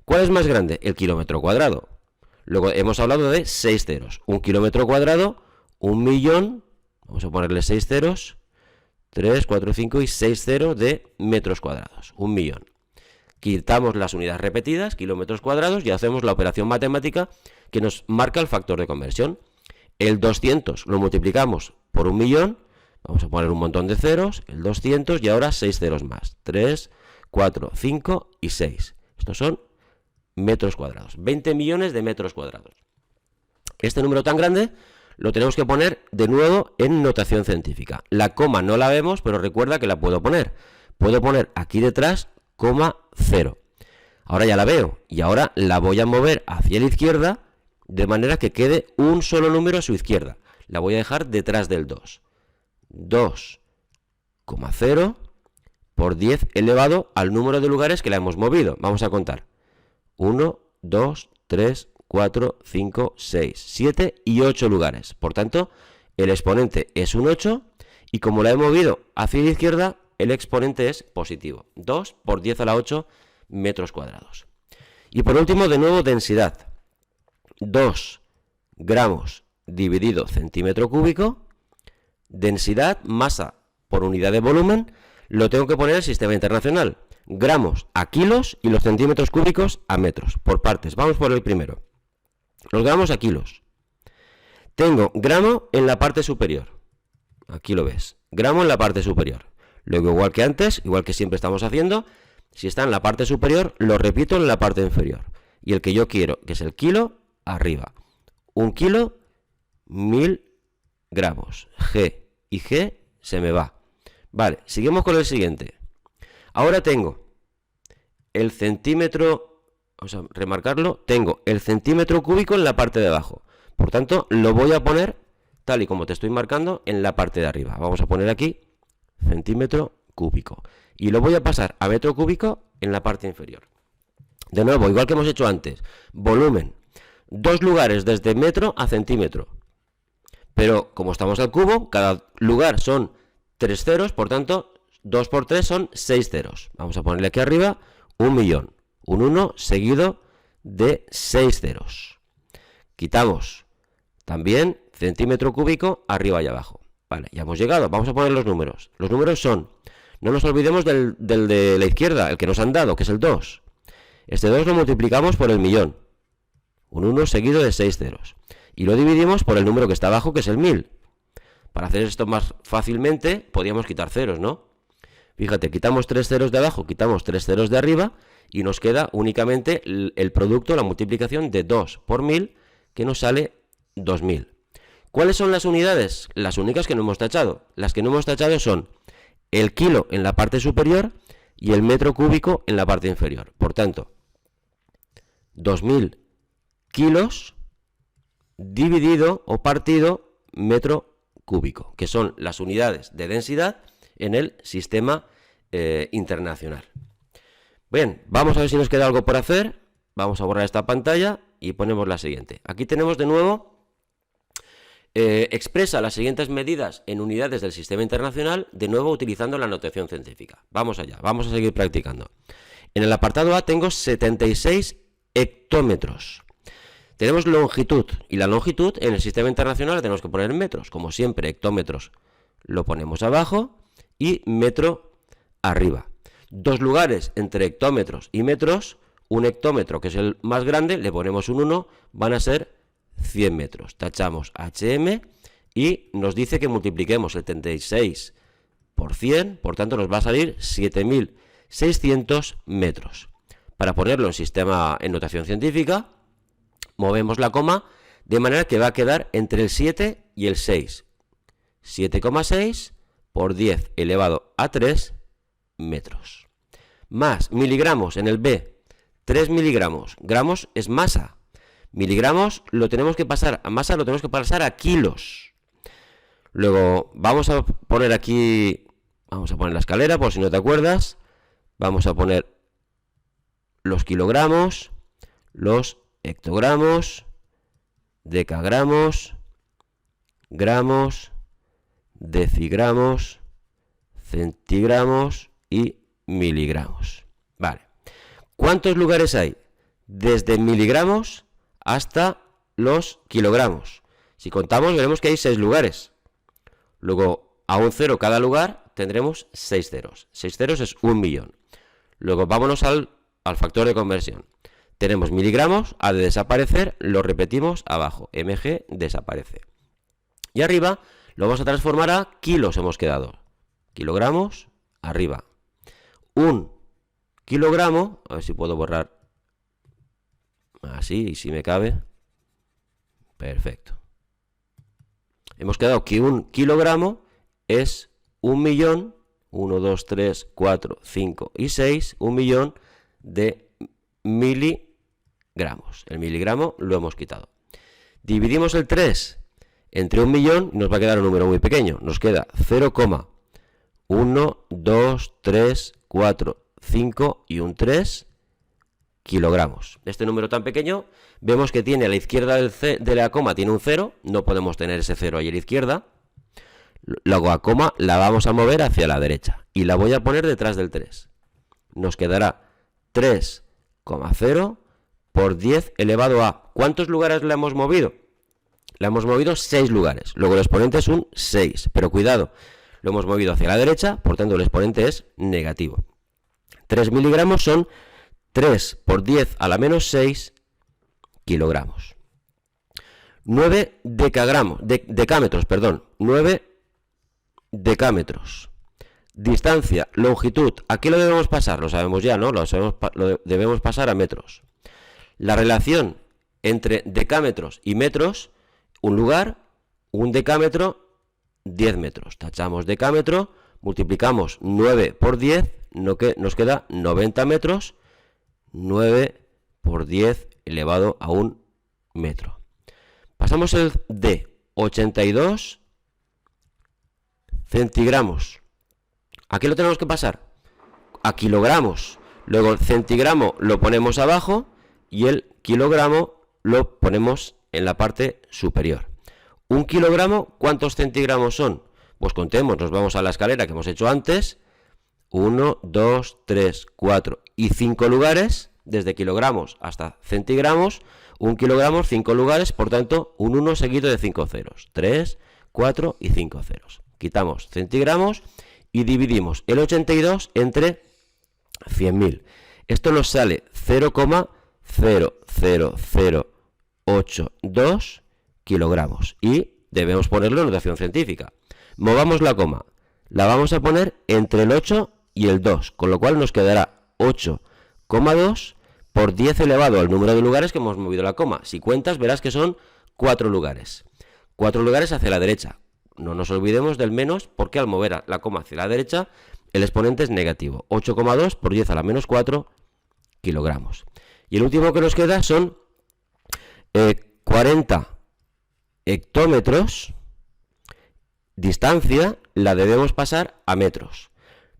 ¿Cuál es más grande? El kilómetro cuadrado. Luego hemos hablado de 6 ceros. Un kilómetro cuadrado, un millón, vamos a ponerle 6 ceros, 3, 4, 5 y 6 ceros de metros cuadrados, un millón. Quitamos las unidades repetidas, kilómetros cuadrados, y hacemos la operación matemática que nos marca el factor de conversión. El 200 lo multiplicamos por un millón, vamos a poner un montón de ceros, el 200 y ahora 6 ceros más, 3, 4, 5 y 6. Estos son metros cuadrados, 20 millones de metros cuadrados. Este número tan grande lo tenemos que poner de nuevo en notación científica. La coma no la vemos, pero recuerda que la puedo poner. Puedo poner aquí detrás, coma 0. Ahora ya la veo y ahora la voy a mover hacia la izquierda de manera que quede un solo número a su izquierda. La voy a dejar detrás del 2. 2,0 por 10 elevado al número de lugares que la hemos movido. Vamos a contar. 1, 2, 3, 4, 5, 6, 7 y 8 lugares. Por tanto, el exponente es un 8 y como la he movido hacia la izquierda, el exponente es positivo. 2 por 10 a la 8 metros cuadrados. Y por último, de nuevo, densidad. 2 gramos dividido centímetro cúbico. Densidad, masa por unidad de volumen, lo tengo que poner en el sistema internacional. Gramos a kilos y los centímetros cúbicos a metros. Por partes. Vamos por el primero. Los gramos a kilos. Tengo gramo en la parte superior. Aquí lo ves. Gramo en la parte superior. Luego, igual que antes, igual que siempre estamos haciendo, si está en la parte superior, lo repito en la parte inferior. Y el que yo quiero, que es el kilo, arriba. 1 kilo, 1000 gramos. G y G se me va. Vale, seguimos con el siguiente. Ahora tengo el centímetro, vamos a remarcarlo, tengo el centímetro cúbico en la parte de abajo. Por tanto, lo voy a poner, tal y como te estoy marcando, en la parte de arriba. Vamos a poner aquí centímetro cúbico. Y lo voy a pasar a metro cúbico en la parte inferior. De nuevo, igual que hemos hecho antes, volumen. 2 lugares desde metro a centímetro. Pero como estamos al cubo, cada lugar son 3 ceros, por tanto, 2 por 3 son 6 ceros. Vamos a ponerle aquí arriba un millón. Un 1 seguido de 6 ceros. Quitamos también centímetro cúbico arriba y abajo. Vale, ya hemos llegado. Vamos a poner los números. Los números son, no nos olvidemos del de la izquierda, el que nos han dado, que es el 2. Este 2 lo multiplicamos por el millón. Un 1 seguido de 6 ceros. Y lo dividimos por el número que está abajo, que es el 1000. Para hacer esto más fácilmente, podríamos quitar ceros, ¿no? Fíjate, quitamos 3 ceros de abajo, quitamos 3 ceros de arriba y nos queda únicamente el producto, la multiplicación de 2 por 1000, que nos sale 2000. ¿Cuáles son las unidades? Las únicas que no hemos tachado. Las que no hemos tachado son el kilo en la parte superior, y el metro cúbico en la parte inferior. Por tanto, 2000 kilos dividido o partido metro cúbico, que son las unidades de densidad en el sistema internacional. Bien, vamos a ver si nos queda algo por hacer. Vamos a borrar esta pantalla y ponemos la siguiente. Aquí tenemos de nuevo, expresa las siguientes medidas en unidades del sistema internacional, de nuevo utilizando la notación científica. Vamos allá, vamos a seguir practicando. En el apartado A tengo 76 hectómetros. Tenemos longitud, y la longitud en el sistema internacional la tenemos que poner en metros. Como siempre, hectómetros lo ponemos abajo y metro arriba. Dos lugares entre hectómetros y metros, un hectómetro que es el más grande, le ponemos un 1, van a ser 100 metros. Tachamos HM y nos dice que multipliquemos 76 por 100, por tanto nos va a salir 7600 metros. Para ponerlo en notación científica, movemos la coma de manera que va a quedar entre el 7 y el 6. 7,6 por 10 elevado a 3 metros. Más miligramos en el B, 3 miligramos. Gramos es masa. Miligramos lo tenemos que pasar a masa, lo tenemos que pasar a kilos. Luego vamos a poner aquí, vamos a poner la escalera por si no te acuerdas. Vamos a poner los kilogramos, los hectogramos, decagramos, gramos, decigramos, centigramos y miligramos. Vale. ¿Cuántos lugares hay? Desde miligramos hasta los kilogramos. Si contamos, veremos que hay 6 lugares. Luego, a un 0 cada lugar, tendremos 6 ceros. 6 ceros es 1.000.000. Luego, vámonos al factor de conversión. Tenemos miligramos, ha de desaparecer, lo repetimos abajo. mg desaparece. Y arriba lo vamos a transformar a kilos, hemos quedado. Kilogramos, arriba. Un kilogramo, a ver si puedo borrar así, y si me cabe. Perfecto. Hemos quedado que un kilogramo es 1.000.000, 1, 2, 3, 4, 5 y 6, 1.000.000 de miligramos. El miligramo lo hemos quitado. Dividimos el 3 entre 1.000.000 y nos va a quedar un número muy pequeño. Nos queda 0,1, 2, 3, 4, 5 y un 3 kilogramos. Este número tan pequeño, vemos que tiene a la izquierda de la coma tiene un 0, no podemos tener ese 0 ahí a la izquierda. Luego a coma la vamos a mover hacia la derecha y la voy a poner detrás del 3. Nos quedará 3,0 por 10 elevado a... ¿Cuántos lugares la hemos movido? La hemos movido 6 lugares. Luego el exponente es un 6, pero cuidado, lo hemos movido hacia la derecha, por tanto el exponente es negativo. 3 miligramos son 3 por 10 a la menos 6 kilogramos. 9 decámetros, perdón. 9 decámetros. Distancia, longitud. ¿A qué lo debemos pasar? Lo sabemos ya, ¿no? Lo debemos pasar a metros. La relación entre decámetros y metros, un lugar, un decámetro, 10 metros. Tachamos decámetro, multiplicamos 9 por 10, nos queda 90 metros. 9 por 10 elevado a un metro. Pasamos el D, 82 centigramos. ¿A qué lo tenemos que pasar? A kilogramos. Luego el centigramo lo ponemos abajo y el kilogramo lo ponemos en la parte superior. Un kilogramo, ¿cuántos centigramos son? Pues contemos, nos vamos a la escalera que hemos hecho antes. 1, 2, 3, 4 y 5 lugares, desde kilogramos hasta centigramos, 1 kilogramo, 5 lugares, por tanto, un 1 seguido de 5 ceros, 3, 4 y 5 ceros. Quitamos centigramos y dividimos el 82 entre 100.000. Esto nos sale 0,00082 kilogramos y debemos ponerlo en notación científica. Movamos la coma, la vamos a poner entre el 8 y el 2, con lo cual nos quedará 8,2 por 10 elevado al número de lugares que hemos movido la coma. Si cuentas verás que son 4 lugares. 4 lugares hacia la derecha. No nos olvidemos del menos porque al mover la coma hacia la derecha el exponente es negativo. 8,2 por 10 a la menos 4 kilogramos. Y el último que nos queda son 40 hectómetros. Distancia la debemos pasar a metros.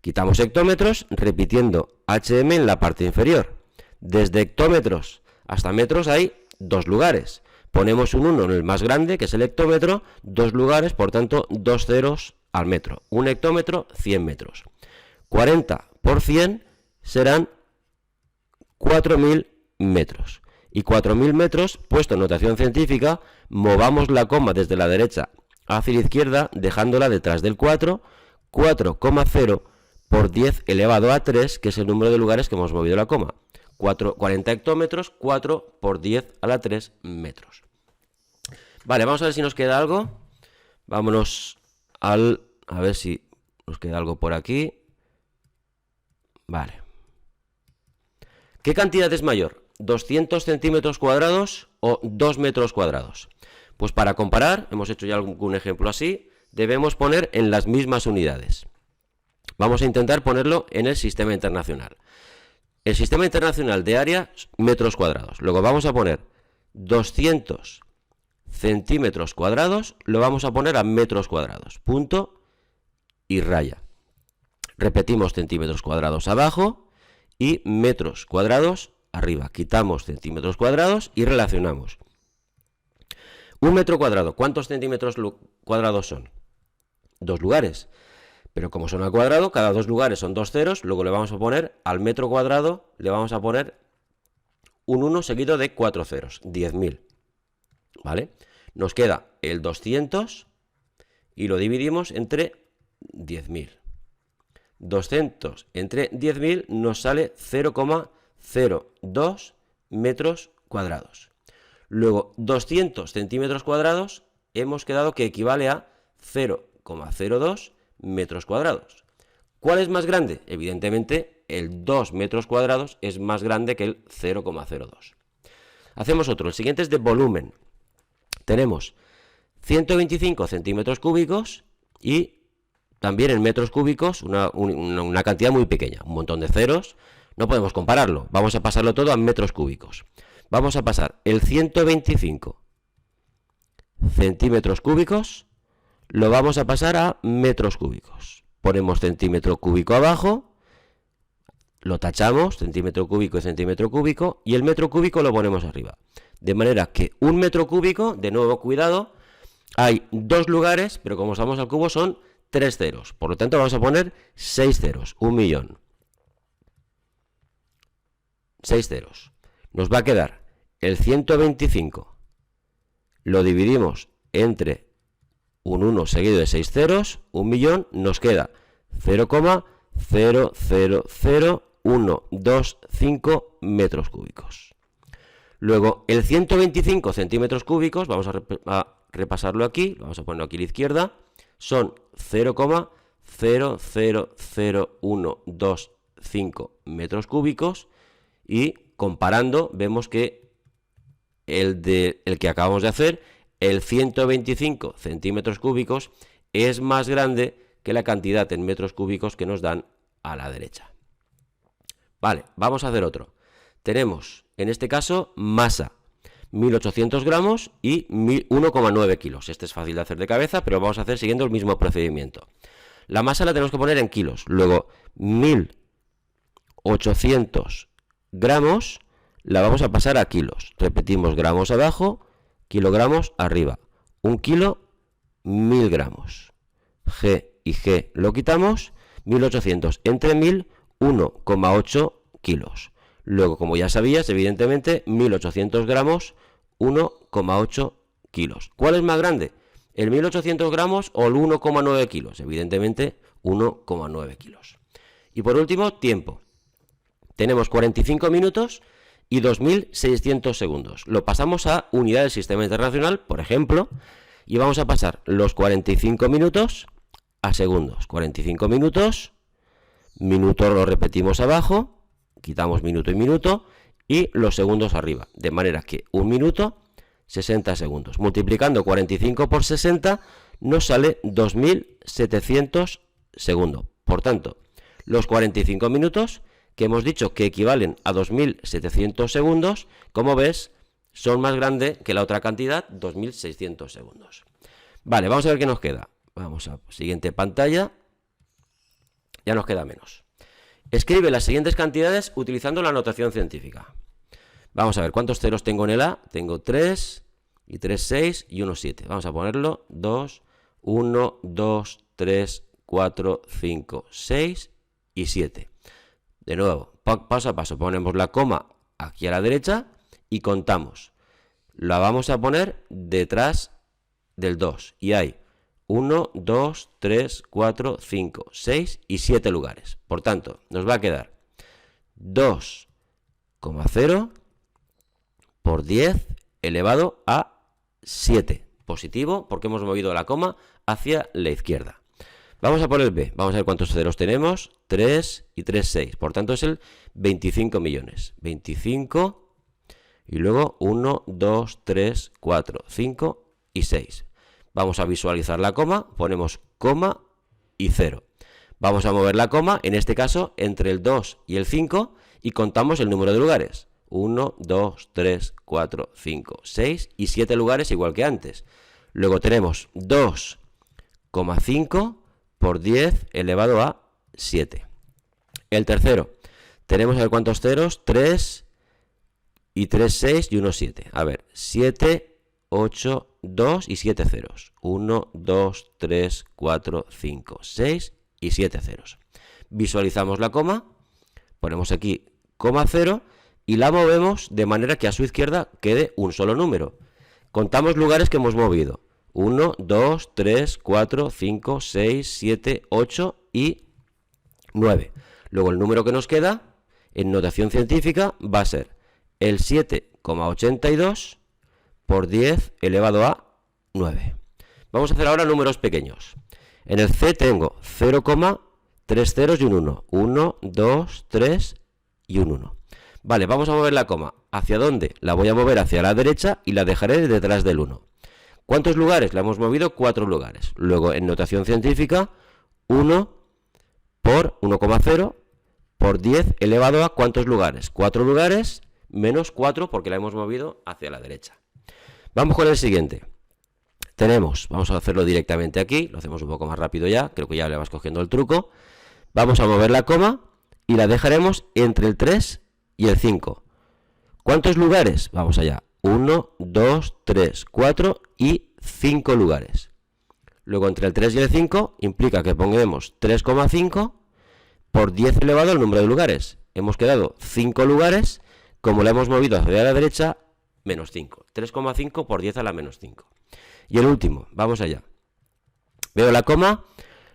Quitamos hectómetros repitiendo HM en la parte inferior. Desde hectómetros hasta metros hay 2 lugares. Ponemos un 1 en el más grande, que es el hectómetro, 2 lugares, por tanto 2 ceros al metro. Un hectómetro, 100 metros. 40 por 100 serán 4.000 metros. Y 4.000 metros, puesto en notación científica, movamos la coma desde la derecha hacia la izquierda, dejándola detrás del 4, 4,0 por 10 elevado a 3, que es el número de lugares que hemos movido la coma. 40 hectómetros, 4 por 10 a la 3 metros. Vale, vamos a ver si nos queda algo. Vámonos a ver si nos queda algo por aquí. Vale. ¿Qué cantidad es mayor? ¿200 centímetros cuadrados o 2 metros cuadrados? Pues para comparar, hemos hecho ya algún ejemplo así, debemos poner en las mismas unidades. Vamos a intentar ponerlo en el sistema internacional. El sistema internacional de área, metros cuadrados. Luego vamos a poner 200 centímetros cuadrados, lo vamos a poner a metros cuadrados. Punto y raya. Repetimos centímetros cuadrados abajo y metros cuadrados arriba. Quitamos centímetros cuadrados y relacionamos. Un metro cuadrado, ¿cuántos centímetros cuadrados son? 2 lugares. Pero como son al cuadrado, cada 2 lugares son 2 ceros, luego le vamos a poner al metro cuadrado, le vamos a poner un 1 seguido de 4 ceros, 10.000. ¿Vale? Nos queda el 200 y lo dividimos entre 10.000. 200 entre 10.000 nos sale 0,02 metros cuadrados. Luego, 200 centímetros cuadrados hemos quedado que equivale a 0,02 metros cuadrados. ¿Cuál es más grande? Evidentemente, el 2 metros cuadrados es más grande que el 0,02. Hacemos otro. El siguiente es de volumen. Tenemos 125 centímetros cúbicos y también en metros cúbicos una cantidad muy pequeña, un montón de ceros. No podemos compararlo. Vamos a pasarlo todo a metros cúbicos. Vamos a pasar el 125 centímetros cúbicos, lo vamos a pasar a metros cúbicos. Ponemos centímetro cúbico abajo, lo tachamos, centímetro cúbico y centímetro cúbico, y el metro cúbico lo ponemos arriba. De manera que un metro cúbico, de nuevo cuidado, hay 2 lugares, pero como estamos al cubo son 3 ceros. Por lo tanto vamos a poner 6 ceros, 1.000.000. 6 ceros. Nos va a quedar el 125, lo dividimos entre un 1 seguido de 6 ceros, 1.000.000, nos queda 0,000125 metros cúbicos. Luego, el 125 centímetros cúbicos, vamos a repasarlo aquí, vamos a ponerlo aquí a la izquierda, son 0,0000125 metros cúbicos y comparando vemos que el que acabamos de hacer, el 125 centímetros cúbicos, es más grande que la cantidad en metros cúbicos que nos dan a la derecha. Vale, vamos a hacer otro. Tenemos, en este caso, masa, 1.800 gramos y 1,9 kilos. Este es fácil de hacer de cabeza, pero vamos a hacer siguiendo el mismo procedimiento. La masa la tenemos que poner en kilos. Luego, 1.800 gramos la vamos a pasar a kilos. Repetimos gramos abajo, kilogramos arriba. 1 kilo, 1.000 gramos. G y G lo quitamos. 1.800 entre 1.000, 1,8 kilos. Luego, como ya sabías, evidentemente, 1.800 gramos, 1,8 kilos. ¿Cuál es más grande? ¿El 1.800 gramos o el 1,9 kilos? Evidentemente, 1,9 kilos. Y por último, tiempo. Tenemos 45 minutos y 2.600 segundos. Lo pasamos a unidad del sistema internacional, por ejemplo, y vamos a pasar los 45 minutos a segundos. 45 minutos, minuto lo repetimos abajo, quitamos minuto y minuto, y los segundos arriba. De manera que 1 minuto, 60 segundos. Multiplicando 45 por 60 nos sale 2.700 segundos. Por tanto, Los 45 minutos, que hemos dicho que equivalen a 2.700 segundos, como ves, son más grandes que la otra cantidad, 2.600 segundos. Vale, vamos a ver qué nos queda. Vamos a siguiente pantalla. Ya nos queda menos. Escribe las siguientes cantidades utilizando la notación científica. Vamos a ver cuántos ceros tengo en el A. Tengo 3, y 3, 6 y 1, 7. Vamos a ponerlo 2, 1, 2, 3, 4, 5, 6 y 7. De nuevo, paso a paso, ponemos la coma aquí a la derecha y contamos. La vamos a poner detrás del 2 y hay 1, 2, 3, 4, 5, 6 y 7 lugares. Por tanto, nos va a quedar 2,0 por 10 elevado a 7. Positivo porque hemos movido la coma hacia la izquierda. Vamos a por el B. Vamos a ver cuántos ceros tenemos. 3 y 3, 6. Por tanto es el 25 millones. 25 y luego 1, 2, 3, 4, 5 y 6. Vamos a visualizar la coma. Ponemos coma y 0. Vamos a mover la coma, en este caso, entre el 2 y el 5 y contamos el número de lugares. 1, 2, 3, 4, 5, 6 y 7 lugares igual que antes. Luego tenemos 2,5 por 10 elevado a 7. El tercero, tenemos a ver cuántos ceros, 3 y 3, 6 y 1, 7. A ver, 7, 8, 2 y 7 ceros. 1, 2, 3, 4, 5, 6 y 7 ceros. Visualizamos la coma, ponemos aquí coma 0 y la movemos de manera que a su izquierda quede un solo número. Contamos lugares que hemos movido. 1, 2, 3, 4, 5, 6, 7, 8 y 9. Luego el número que nos queda, en notación científica, va a ser el 7,82 por 10 elevado a 9. Vamos a hacer ahora números pequeños. En el C tengo 0,3 ceros y un 1. 1, 2, 3 y un 1. Vale, vamos a mover la coma. ¿Hacia dónde? La voy a mover hacia la derecha y la dejaré detrás del 1. ¿Cuántos lugares? La hemos movido 4 lugares. Luego, en notación científica, 1 por 1,0 por 10 elevado a ¿cuántos lugares? 4 lugares menos 4 porque la hemos movido hacia la derecha. Vamos con el siguiente. Vamos a hacerlo directamente aquí, lo hacemos un poco más rápido ya, creo que ya le vas cogiendo el truco. Vamos a mover la coma y la dejaremos entre el 3 y el 5. ¿Cuántos lugares? Vamos allá. 1, 2, 3, 4 y 5 lugares. Luego entre el 3 y el 5 implica que pongamos 3,5 por 10 elevado al número de lugares. Hemos quedado 5 lugares, como la hemos movido hacia la derecha, menos 5. 3,5 por 10 a la menos 5. Y el último, vamos allá. Veo la coma,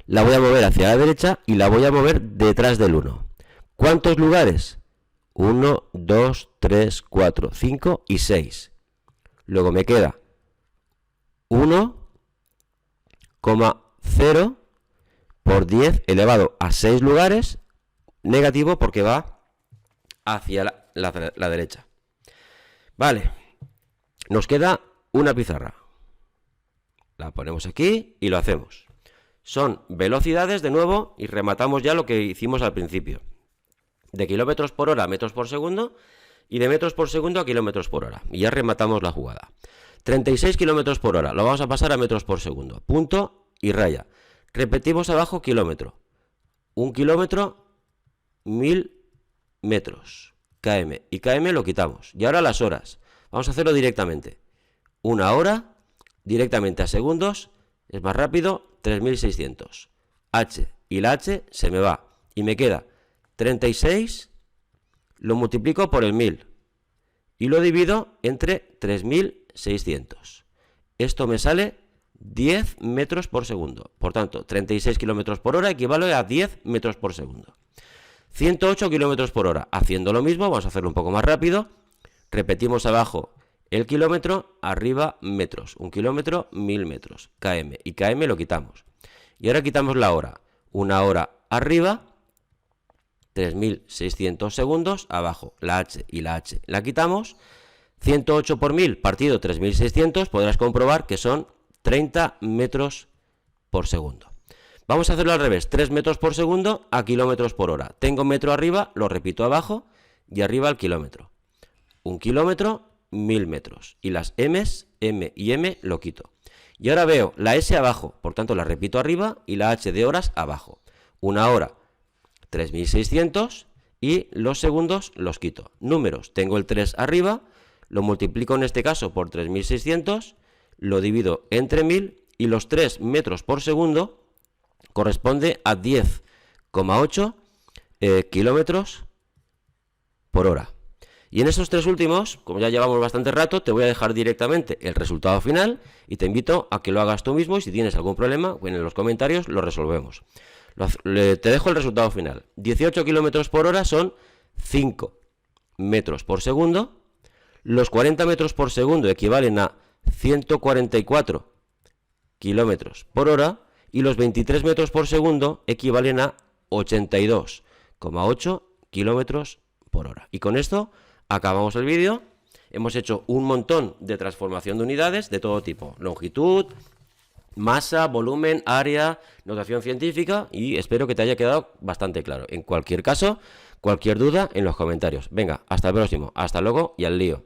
la voy a mover hacia la derecha y la voy a mover detrás del 1. ¿Cuántos lugares? 1, 2, 3, 4, 5 y 6. Luego me queda 1,0 por 10 elevado a 6 lugares, negativo porque va hacia la derecha. Vale, nos queda una pizarra. La ponemos aquí y lo hacemos. Son velocidades de nuevo y rematamos ya lo que hicimos al principio. De kilómetros por hora a metros por segundo y de metros por segundo a kilómetros por hora. Y ya rematamos la jugada. 36 kilómetros por hora, lo vamos a pasar a metros por segundo. Punto y raya. Repetimos abajo kilómetro. 1 kilómetro, 1000 metros. KM. Y KM lo quitamos. Y ahora las horas. Vamos a hacerlo directamente. 1 hora, directamente a segundos, es más rápido, 3600. H y la H se me va. Y me queda 36, lo multiplico por el 1000 y lo divido entre 3600. Esto me sale 10 metros por segundo. Por tanto, 36 kilómetros por hora equivale a 10 metros por segundo. 108 kilómetros por hora. Haciendo lo mismo, vamos a hacerlo un poco más rápido. Repetimos abajo el kilómetro, arriba metros. 1 kilómetro, 1000 metros. KM. Y KM lo quitamos. Y ahora quitamos la hora. 1 hora arriba, 3600 segundos, abajo la H y la H la quitamos. 108 por 1000 partido 3600, podrás comprobar que son 30 metros por segundo. Vamos a hacerlo al revés, 3 metros por segundo a kilómetros por hora. Tengo metro arriba, lo repito abajo, y arriba el kilómetro. 1 kilómetro, 1000 metros. Y las M's, M y M lo quito. Y ahora veo la S abajo, por tanto la repito arriba, y la H de horas abajo. Una hora, 3600, y los segundos los quito. Números, tengo el 3 arriba, lo multiplico en este caso por 3600, lo divido entre 1000, y los 3 metros por segundo corresponde a 10,8 kilómetros por hora. Y en esos tres últimos, como ya llevamos bastante rato, te voy a dejar directamente el resultado final y te invito a que lo hagas tú mismo y si tienes algún problema, pues en los comentarios lo resolvemos. Te dejo el resultado final. 18 kilómetros por hora son 5 metros por segundo. Los 40 metros por segundo equivalen a 144 kilómetros por hora. Y los 23 metros por segundo equivalen a 82,8 kilómetros por hora. Y con esto acabamos el vídeo. Hemos hecho un montón de transformación de unidades de todo tipo. Longitud, masa, volumen, área, notación científica y espero que te haya quedado bastante claro. En cualquier caso, cualquier duda en los comentarios. Venga, hasta el próximo. Hasta luego y al lío.